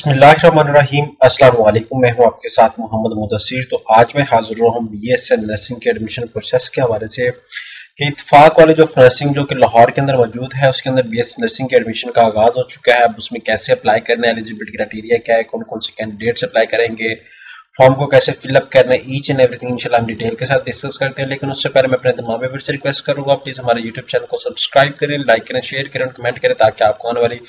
बिस्मिल्लाहिर्रहमानिर्रहीम। अस्सलाम वालेकुम। मैं हूं आपके साथ मोहम्मद मुदस्सिर। तो आज मैं हाजिर हूं बीएसएन नर्सिंग के एडमिशन प्रोसेस के हवाले से कि इत्तेफाक कॉलेज ऑफ नर्सिंग जो कि लाहौर के अंदर मौजूद है, उसके अंदर बीएसएन नर्सिंग के एडमिशन का आगाज हो चुका है। अब उसमें कैसे अप्लाई करना है, एलिजिबिलिटी क्राइटेरिया क्या है, कौन कौन से कैंडिडेट्स अप्लाई करेंगे, फॉर्म को कैसे फिलअप करना है, ईच एंड एवरीथिंग इंशाल्लाह हम डिटेल के साथ डिस्कस करते हैं। लेकिन उससे पहले मैं अपने तमाम व्यूअर्स से रिक्वेस्ट करूंगा, प्लीज हमारे यूट्यूब चैनल को सब्सक्राइब करें, लाइक करें, शेयर करें और कमेंट करें ताकि आपको आने वाली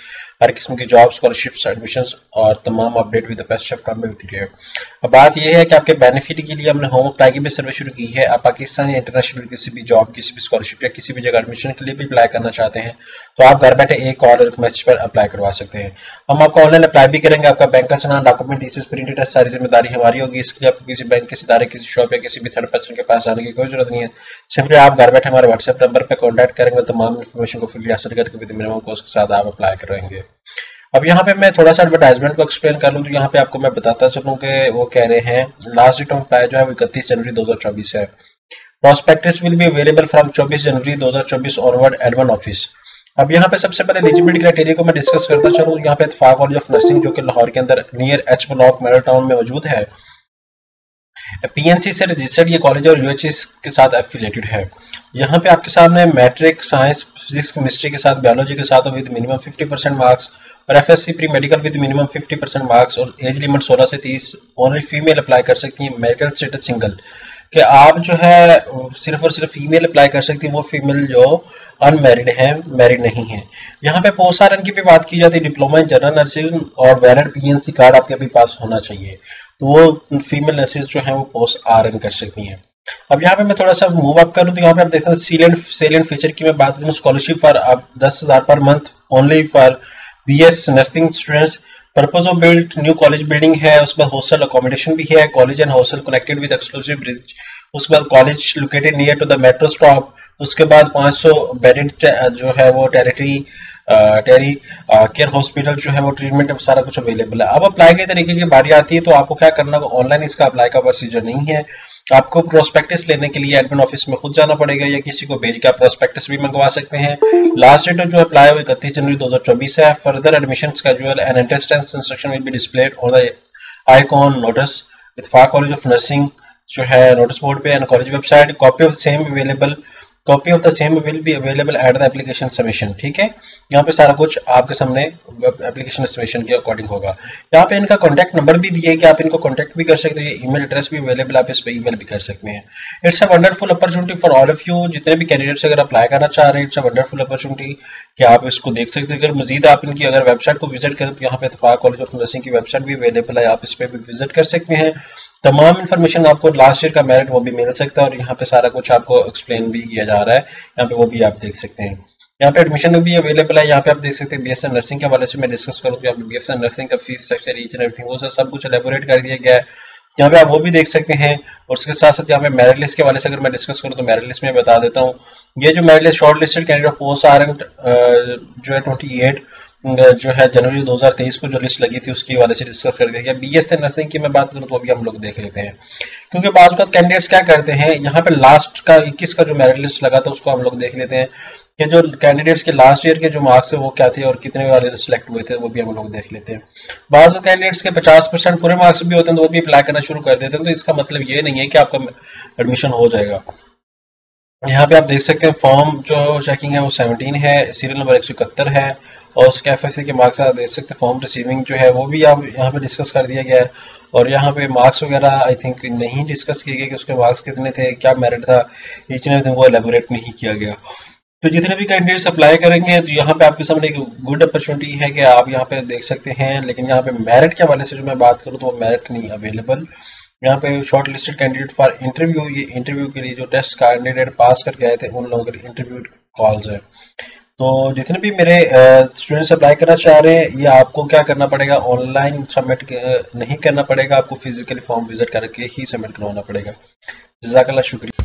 हर किस्म की जॉब, स्कॉलरशिप्स, एडमिशंस और तमाम update with the best of काम मिलती रहे। अब बात यह है कि आपके बेनिफिट के लिए हमने होम अप्लाई की भी सर्विस शुरू की है। आप पाकिस्तान या इंटरनेशनल किसी भी जॉब, किसी भी स्कॉलरशिप या किसी भी जगह एडमिशन के लिए भी अप्लाई करना चाहते हैं तो आप घर बैठे एक कॉल और मैसेज पर अप्लाई करवा सकते हैं। हम आपको ऑनलाइन अप्लाई भी करेंगे। आपका बैंक का चलान, डॉक्यूमेंट, डीसीएस प्रिंटेड है, सारी जिम्मेदारी हमारी होगी। इसके लिए आपको किसी बैंक, किसी इदारे, किसी शॉप या किसी भी थर्ड पर्सन के पास जाने की कोई जरूरत नहीं है। सिंपली आप घर बैठे हमारे व्हाट्सएप नंबर पर कॉन्टैक्ट करेंगे, तमाम इन्फॉर्मेशन को फुली हासिल करके विद मिनिमम कॉस्ट के साथ आप अप्लाई करेंगे। अब यहाँ पे मैं थोड़ा सा एडवर्टाइजमेंट को एक्सप्लेन कर लूँ तो यहाँ पे आपको मैं बताता चलूँ कि वो कह रहे हैं लास्ट डेट ऑफ अप्लाई जो है वो 31 जनवरी 2024 है। Prospectus will be available from 24 January 2024 onward at one office. अब यहाँ पे सबसे पहले एलिजिबिलिटी क्राइटेरिया को मैं डिस्कस करता चलूँ। यहाँ पे इत्तेफाक कॉलेज ऑफ नर्सिंग जो कि लाहौर के अंदर near H block medal town में मौजूद है, पीएनसी से रजिस्टर्ड ये कॉलेज और यूएचएस के साथ एफिलेटेड है। यहाँ पे आपके सामने मैट्रिक, साइंस, फिजिक्स, केमिस्ट्री के साथ, बायोलॉजी के साथ विद मिनिमम 50% मार्क्स और FSc pre medical with minimum 50% marks और एज लिमिट 16 से 30। ओनली फीमेल अप्लाई कर सकती हैं। मेरिटल स्टेटस सिंगल, कि आप जो है सिर्फ और सिर्फ फीमेल अप्लाई कर सकती है, वो फीमेल जो अनमैरिड है, मैरिड नहीं है। यहाँ पे पोस्ट आरएन की भी बात की जाती है। डिप्लोमा इन जनरल नर्सिंग और वैलिड पीएनसी कार्ड आपके भी पास होना चाहिए, तो वो फीमेल नर्सेज जो है वो पोस्ट आरएन कर सकती हैं। अब यहाँ पे मैं थोड़ा सा मूव अप करूँ तो यहाँ पे आप देख सकते हैं सेलेंट फीचर की मैं बात करूँ, स्कॉलरशिप फॉर आप 10,000 पर month only for BS nursing students. Purpose of build new college building है, उसके बाद हॉस्टल अकोमोडेशन भी है, college and hostel connected with exclusive bridge, उसके बाद college located near to the metro stop, उसके बाद 500 बेडेड जो है वो टेरी केयर हॉस्पिटल जो है वो ट्रीटमेंट सारा कुछ अवेलेबल है। अब अप्लाई के तरीके की बारी आती है तो आपको क्या करना होगा, ऑनलाइन इसका अप्लाई का प्रोसीजर नहीं है। आपको प्रोस्पेक्टस लेने के लिए एडमिन ऑफिस में खुद जाना पड़ेगा या किसी को भेज के आप प्रोस्पेक्टस भी मंगवा सकते हैं। लास्ट डेट जो अप्लाई है 31 जनवरी 2024 है। Further admission schedule and entrance instruction will be displayed on the icon notice इत्तेफाक कॉलेज ऑफ नर्सिंग जो है नोटिस बोर्ड पे and college website. Copy of the same will be available at the application submission. ठीक है, यहाँ पे सारा कुछ आपके सामने एप्लीकेशन सबमिशन के अकॉर्डिंग होगा। यहाँ पे इनका कॉन्टैक्ट नंबर भी दिया है कि आप इनको कॉन्टैक्ट भी कर सकते हैं, ईमेल एड्रेस भी अवेलेबल, आप इस पर ईमेल भी कर सकते हैं। It's a wonderful opportunity for all of you. जितने भी कैंडिडेट्स अगर अप्लाई करना चाह रहे हैं, इट्स अ वंडरफुल अपॉर्चुनिटी कि आप इसको देख सकते हैं। अगर मजीद आप इनकी अगर वेबसाइट को विजिट करें तो यहाँ पे इत्तेफाक कॉलेज ऑफ नर्सिंग की वेबसाइट भी अवेलेबल है, आप इस पर भी विजिट कर सकते हैं। तमाम इन्फॉर्मेशन आपको लास्ट ईयर का मेरिट वो भी मिल सकता है और यहाँ पे सारा कुछ आपको एक्सप्लेन भी किया जा रहा है, यहाँ पे वो भी आप देख सकते हैं। यहाँ पे एडमिशन भी अवेलेबल है, यहाँ पे आप देख सकते हैं। बीएसएन नर्सिंग के हवाले से मैं डिस्कस करूँ तो बीएसएन नर्सिंग का fees structure, each and everything वो सब कुछ एलेबोरेट कर दिया गया है, यहाँ पे आप वो भी देख सकते हैं। और उसके साथ साथ यहाँ पे मेरिट लिस्ट के हवाले से अगर मैं डिस्कस करूँ तो मेरिट लिस्ट में बता देता हूँ। ये जो merit list shortlisted candidate post RN जो है 28 जो है जनवरी 2023 को जो लिस्ट लगी थी उसकी हवाले से डिस्कस कर दिया गया। बीएसएन नर्सिंग की मैं बात करूं तो अभी हम लोग देख लेते हैं, क्योंकि बाद बात कैंडिडेट्स क्या करते हैं। यहाँ पे लास्ट का 21 का जो मेरिट लिस्ट लगा था उसको हम लोग देख लेते हैं कि जो कैंडिडेट्स के लास्ट ईयर के जो मार्क्स है वो क्या थे और कितने वाले सिलेक्ट हुए थे, वो भी हम लोग देख लेते हैं। बाद कैंडिडेट्स के 50% पूरे मार्क्स भी होते हैं तो वो भी अप्लाई करना शुरू कर देते हैं, तो इसका मतलब ये नहीं है कि आपका एडमिशन हो जाएगा। यहाँ पे आप देख सकते हैं फॉर्म जो चेकिंग है वो 17 है, सीरियल नंबर 171 है और उसके एफएससी के मार्क्स आप देख सकते हैं। फॉर्म रिसीविंग जो है वो भी आप यहाँ पे डिस्कस कर दिया गया है और यहाँ पे मार्क्स वगैरह आई थिंक नहीं डिस्कस किए गए कि उसके मार्क्स कितने थे, क्या मेरिट था, ईच एंड एवरीथिंग वो एलेबोरेट नहीं किया गया। तो जितने भी कैंडिडेट्स अप्लाई करेंगे तो यहाँ पे आपके सामने एक गुड अपॉर्चुनिटी है कि आप यहाँ पे देख सकते हैं। लेकिन यहाँ पे मेरिट के हवाले से जो मैं बात करूँ तो वो मेरिट नहीं अवेलेबल। यहाँ पे short listed candidate for interview, ये इंटरव्यू के लिए जो टेस्ट कैंडिडेट पास करके आए थे उन लोगों के इंटरव्यू कॉल्स है। तो जितने भी मेरे स्टूडेंट्स अप्लाई करना चाह रहे हैं ये आपको क्या करना पड़ेगा, ऑनलाइन सबमिट नहीं करना पड़ेगा, आपको फिजिकली फॉर्म विजिट करके ही सबमिट करवाना पड़ेगा। जज़ाकल्लाह, शुक्रिया।